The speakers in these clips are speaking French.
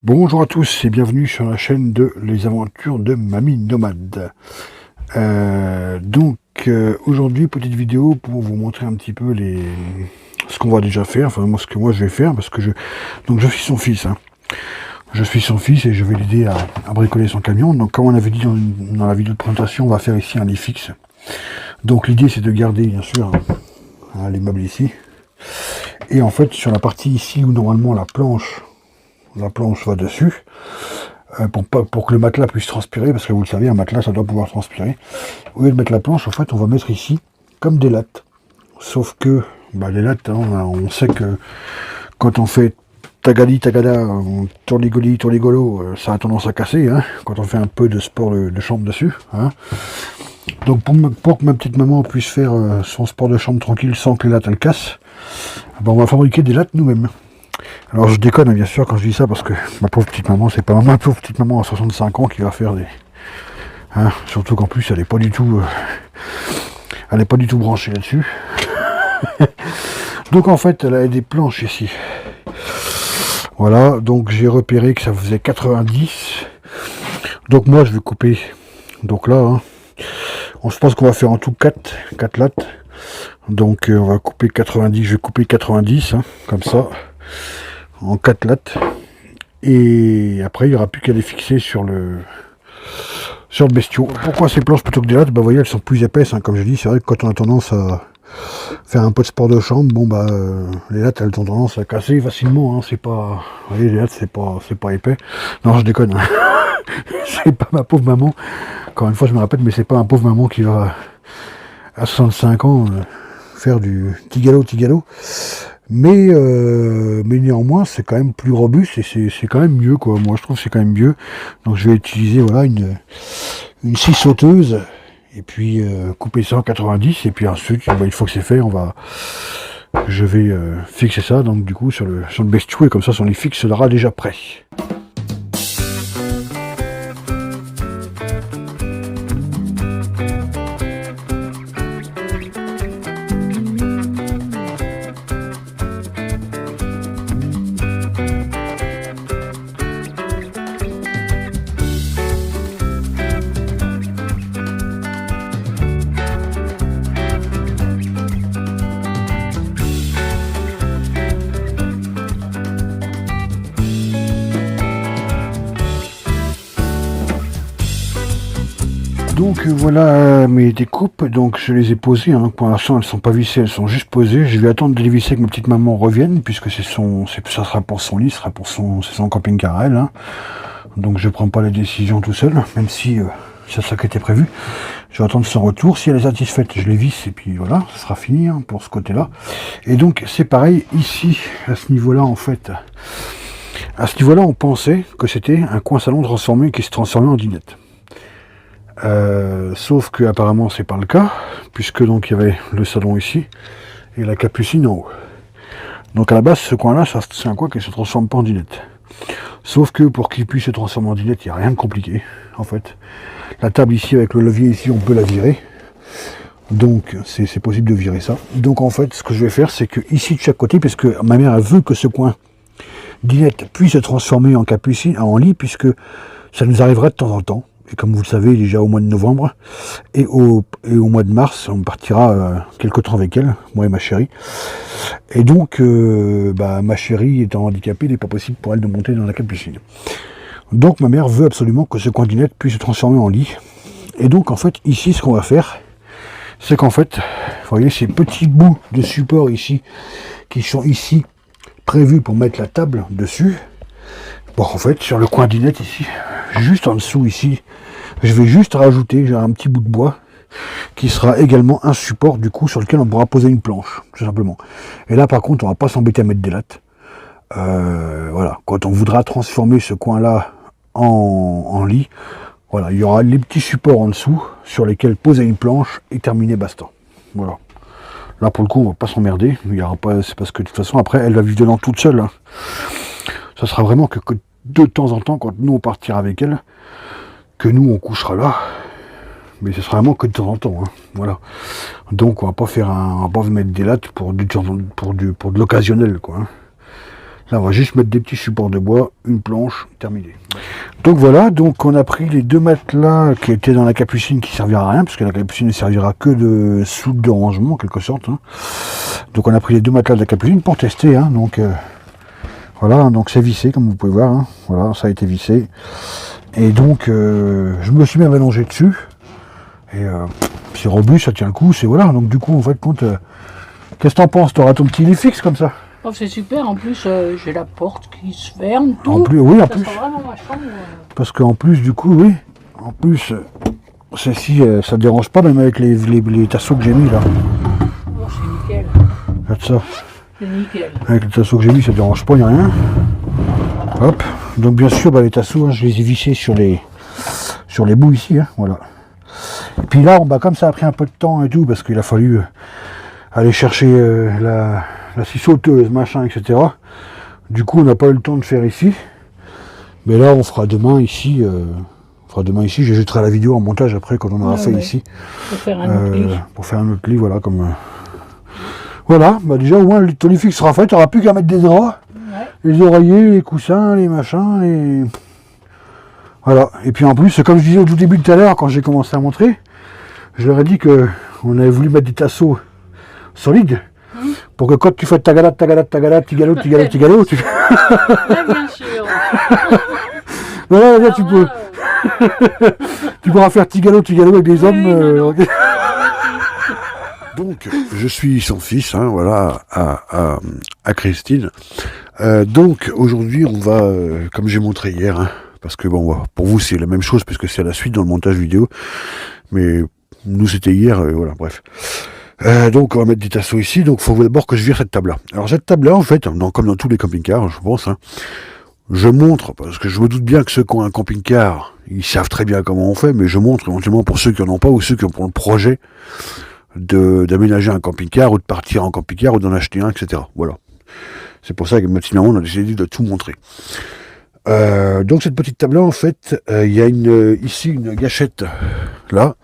Bonjour à tous et bienvenue sur la chaîne de Les Aventures de Mamie Nomade. Aujourd'hui, petite vidéo pour vous montrer un petit peu ce qu'on va déjà faire, enfin moi, ce que moi je vais faire, parce que je suis son fils. Je suis son fils et je vais l'aider à bricoler son camion. Donc comme on avait dit dans la vidéo de présentation, on va faire ici un lit fixe. Donc l'idée c'est de garder bien sûr les meubles ici. Et en fait sur la partie ici où normalement la planche va dessus, pour que le matelas puisse transpirer, parce que vous le savez, un matelas ça doit pouvoir transpirer. Au lieu de mettre la planche, en fait on va mettre ici comme des lattes. Sauf que les lattes, on sait que quand on fait tagali tagada, tourligoli tourligolo, ça a tendance à casser, quand on fait un peu de sport de chambre dessus. Donc pour que ma petite maman puisse faire son sport de chambre tranquille sans que les lattes elles cassent, on va fabriquer des lattes nous-mêmes. Alors je déconne bien sûr quand je dis ça, parce que ma pauvre petite maman, c'est pas ma pauvre petite maman à 65 ans qui va faire des... surtout qu'en plus elle est pas du tout branchée là-dessus. Donc en fait elle a des planches ici. Voilà, donc j'ai repéré que ça faisait 90. Donc moi je vais couper. Donc là, je pense qu'on va faire en tout 4 lattes. Donc on va couper 90, je vais couper 90, comme ça, en 4 lattes. Et après il n'y aura plus qu'à les fixer sur le bestiau. Pourquoi ces planches plutôt que des lattes? Vous voyez, elles sont plus épaisses, comme je dis. C'est vrai que quand on a tendance à faire un peu de sport de chambre, les lattes elles ont tendance à casser facilement, c'est pas... Vous voyez, les lattes c'est pas épais. Non, je déconne, c'est pas ma pauvre maman, encore une fois je me répète, mais c'est pas ma pauvre maman qui va à 65 ans faire du tigalo. Mais néanmoins c'est quand même plus robuste et c'est quand même mieux, quoi. Moi je trouve que c'est quand même mieux. Donc je vais utiliser une scie sauteuse et puis couper ça en 90, et puis ensuite une fois que c'est fait, je vais fixer ça donc du coup sur le bestiau, et comme ça son lit fixe sera déjà prêt. Donc voilà mes découpes, donc je les ai posées, donc pour l'instant elles sont pas vissées, elles sont juste posées. Je vais attendre de les visser que ma petite maman revienne, puisque ça sera pour son lit, c'est son camping-car à elle, donc je prends pas la décision tout seul, même si c'est ça qui était prévu. Je vais attendre son retour, si elle est satisfaite je les visse, et puis voilà, ça sera fini pour ce côté là. Et donc c'est pareil ici, à ce niveau là en fait. À ce niveau là on pensait que c'était un coin salon transformé qui se transformait en dinette. Sauf que apparemment c'est pas le cas, puisque donc il y avait le salon ici et la capucine en haut. Donc à la base ce coin là c'est un coin qui se transforme pas en dinette. Sauf que pour qu'il puisse se transformer en dinette, il n'y a rien de compliqué en fait. La table ici avec le levier ici, on peut la virer. Donc c'est possible de virer ça. Donc en fait ce que je vais faire, c'est que ici de chaque côté, puisque ma mère elle veut que ce coin dinette puisse se transformer en capucine, en lit, puisque ça nous arrivera de temps en temps. Et comme vous le savez, déjà au mois de novembre et au mois de mars, on partira quelque temps avec elle, moi et ma chérie. Et donc, ma chérie étant handicapée, il n'est pas possible pour elle de monter dans la capucine. Donc ma mère veut absolument que ce coin dinette puisse se transformer en lit. Et donc en fait, ici, ce qu'on va faire, c'est qu'en fait, vous voyez ces petits bouts de support ici, qui sont ici prévus pour mettre la table dessus. Bon, en fait, sur le coin dinette ici, juste en dessous ici, je vais juste rajouter un petit bout de bois qui sera également un support du coup sur lequel on pourra poser une planche, tout simplement. Et là par contre on va pas s'embêter à mettre des lattes. Voilà, quand on voudra transformer ce coin là en lit, voilà, il y aura les petits supports en dessous sur lesquels poser une planche et terminer basta. Voilà. Là pour le coup on va pas s'emmerder, c'est parce que de toute façon après elle va vivre dedans toute seule. Ça sera vraiment que de temps en temps, quand nous on partira avec elle, que nous on couchera là, mais ce sera vraiment que de temps en temps, voilà. Donc on va pas mettre des lattes pour de l'occasionnel, quoi. Là, on va juste mettre des petits supports de bois, une planche, terminé. Donc voilà, donc on a pris les 2 matelas qui étaient dans la capucine qui servira à rien, parce que la capucine ne servira que de soude de rangement en quelque sorte. Hein. Donc on a pris les 2 matelas de la capucine pour tester. Hein. Donc voilà, donc c'est vissé comme vous pouvez voir. Hein. Voilà, ça a été vissé. Et donc je me suis même allongé dessus. Et c'est robuste, ça tient le coup, c'est voilà. Donc du coup, en fait, compte, qu'est-ce que t'en penses? T'auras ton petit lit fixe comme ça? Oh, c'est super, en plus j'ai la porte qui se ferme, tout. En plus, oui, en Ça plus. sent vraiment ma chambre. Parce qu'en plus, du coup, oui, en plus, celle-ci, ça dérange pas, même avec les tasseaux que j'ai mis là. Oh, c'est nickel. Regarde ça. C'est nickel. Avec les tasseaux que j'ai mis, ça dérange pas, il n'y a rien. Hop. Donc bien sûr, bah, les tasseaux, hein, je les ai vissés sur les bouts ici, hein, voilà. Et puis là, bah, comme ça a pris un peu de temps et tout, parce qu'il a fallu aller chercher la scie sauteuse, machin, etc. Du coup, on n'a pas eu le temps de faire ici. Mais là, on fera demain ici. J'ajouterai la vidéo en montage après quand on aura fait ici. Pour faire un autre lit. Pour faire un autre lit, voilà. Comme, voilà, bah déjà, au moins, le lit fixe sera fait. Tu n'auras plus qu'à mettre des draps, les oreillers, les coussins, les machins, les... Voilà. Et puis en plus, comme je disais au tout début de tout à l'heure, quand j'ai commencé à montrer, je leur ai dit que on avait voulu mettre des tasseaux solides. Pour que quand tu fais tagalade, tigalo, tu... Ouais, bien sûr. Voilà, là, tu peux. Tu pourras faire tigalo avec des hommes. Donc, je suis son fils, hein, voilà, à Christine. Donc, aujourd'hui, on va, comme j'ai montré hier, hein, parce que bon, pour vous, c'est la même chose, puisque c'est à la suite dans le montage vidéo. Mais nous, c'était hier, voilà, bref. Donc on va mettre des tasseaux ici, donc il faut d'abord que je vire cette table là. Alors cette table là en fait, comme dans tous les camping-cars je pense, hein, je montre, parce que je me doute bien que ceux qui ont un camping-car, ils savent très bien comment on fait, mais je montre éventuellement pour ceux qui n'en ont pas ou ceux qui ont pour le projet d'aménager un camping-car ou de partir en camping-car ou d'en acheter un, etc. Voilà. C'est pour ça que maintenant on a décidé de tout montrer. Donc cette petite table là en fait, il y a ici une gâchette là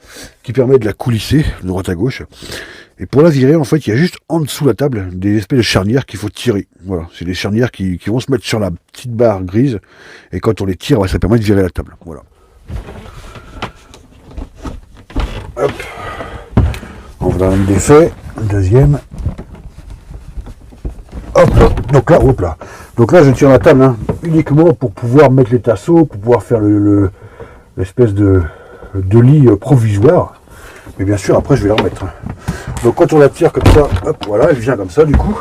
qui permet de la coulisser de droite à gauche. Et pour la virer, en fait, il y a juste en dessous de la table des espèces de charnières qu'il faut tirer. Voilà, c'est des charnières qui vont se mettre sur la petite barre grise. Et quand on les tire, ça permet de virer la table. Voilà. Hop. On va un défait. Deuxième. Hop. Donc là, hop là. Donc là, je tire la table hein, uniquement pour pouvoir mettre les tasseaux, pour pouvoir faire l'espèce de lit provisoire. Mais bien sûr, après, je vais la remettre. Donc quand on la tire comme ça, hop, voilà, elle vient comme ça du coup.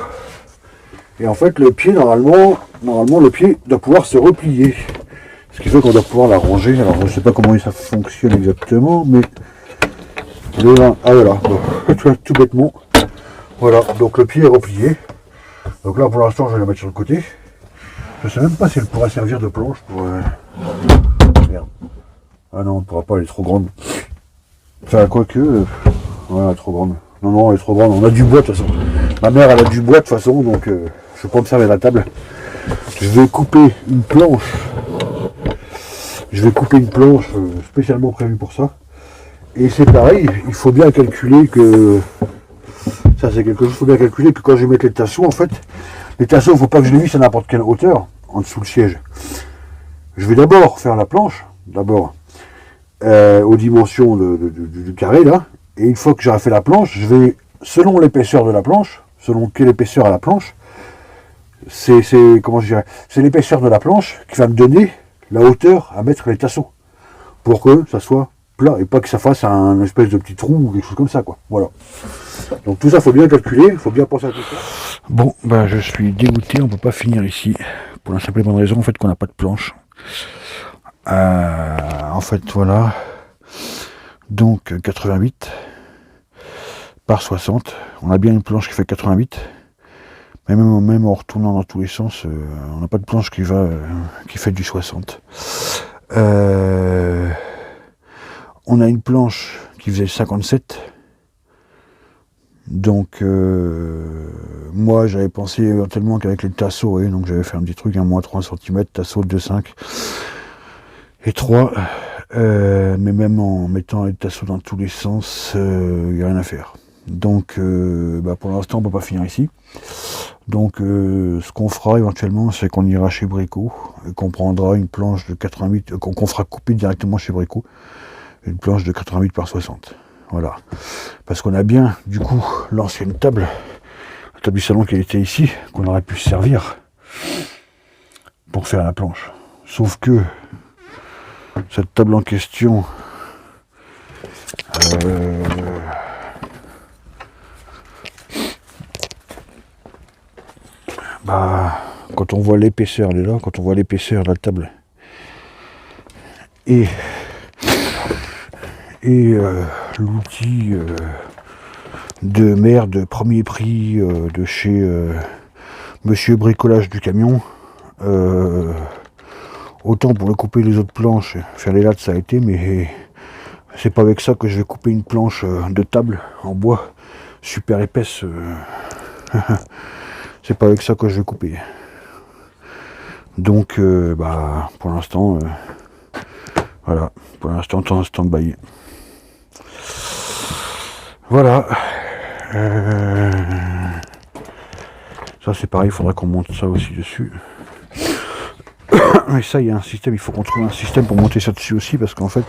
Et en fait, le pied, normalement, le pied doit pouvoir se replier. Ce qui fait qu'on doit pouvoir la ranger. Alors, je ne sais pas comment ça fonctionne exactement, mais... Ah voilà, donc, tout bêtement. Voilà, donc le pied est replié. Donc là, pour l'instant, je vais la mettre sur le côté. Je ne sais même pas si elle pourra servir de planche pour... Merde. Ah non, elle ne pourra pas, elle est trop grande. Enfin, quoique... Voilà, trop grande. Non, elle est trop grande. On a du bois de toute façon. Ma mère, elle a du bois de toute façon, donc je ne vais pas me servir de la table. Je vais couper une planche. Spécialement prévue pour ça. Et c'est pareil, il faut bien calculer que... Ça, c'est quelque chose, il faut bien calculer que quand je vais mettre les tasseaux, en fait, les tasseaux, il ne faut pas que je les visse à n'importe quelle hauteur, en dessous le siège. Je vais d'abord faire la planche, aux dimensions du carré, là. Et une fois que j'aurai fait la planche, je vais, selon l'épaisseur de la planche, selon quelle épaisseur a la planche, c'est l'épaisseur de la planche qui va me donner la hauteur à mettre les tasseaux. Pour que ça soit plat et pas que ça fasse un espèce de petit trou ou quelque chose comme ça, quoi. Voilà. Donc tout ça, il faut bien calculer, il faut bien penser à tout ça. Bon, ben je suis dégoûté, on ne peut pas finir ici. Pour la simple et bonne raison, en fait, qu'on n'a pas de planche. En fait, voilà. Donc 88 par 60. On a bien une planche qui fait 88. Mais même en retournant dans tous les sens, on n'a pas de planche qui fait du 60. On a une planche qui faisait 57. Donc moi j'avais pensé éventuellement qu'avec les tasseaux, donc j'avais fait un petit truc, moins 3 cm, tasseau 2,5 et 3. Mais même en mettant les tasseaux dans tous les sens, il n'y a rien à faire. Donc pour l'instant on ne peut pas finir ici. Donc ce qu'on fera éventuellement, c'est qu'on ira chez Brico et qu'on prendra une planche de 88, qu'on fera couper directement chez Brico, une planche de 88 par 60. Voilà. Parce qu'on a bien, du coup, l'ancienne table, la table du salon qui était ici, qu'on aurait pu se servir pour faire la planche. Sauf que cette table en question, quand on voit l'épaisseur, elle est là, quand on voit l'épaisseur de la table et l'outil de mer de premier prix de chez Monsieur Bricolage du Camion, autant pour le couper les autres planches, faire les lattes ça a été, mais c'est pas avec ça que je vais couper une planche de table en bois super épaisse. C'est pas avec ça que je vais couper. Donc pour l'instant voilà, pour l'instant en stand-by. Voilà. Ça c'est pareil, il faudra qu'on monte ça aussi dessus. Mais ça, il y a un système, il faut qu'on trouve un système pour monter ça dessus aussi, parce qu'en fait,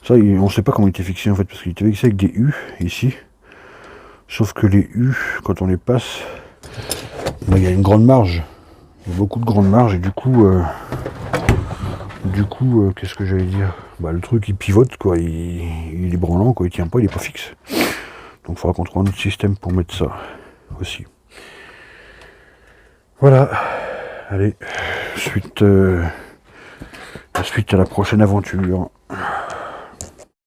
ça, on sait pas comment il était fixé en fait, parce qu'il était fixé avec des U ici. Sauf que les U, quand on les passe, il y a une grande marge, il y a beaucoup de grande marge, et du coup, qu'est-ce que j'allais dire, le truc il pivote quoi, il est branlant quoi, il tient pas, il est pas fixe. Donc il faudra qu'on trouve un autre système pour mettre ça aussi. Voilà. Allez, suite à la prochaine aventure.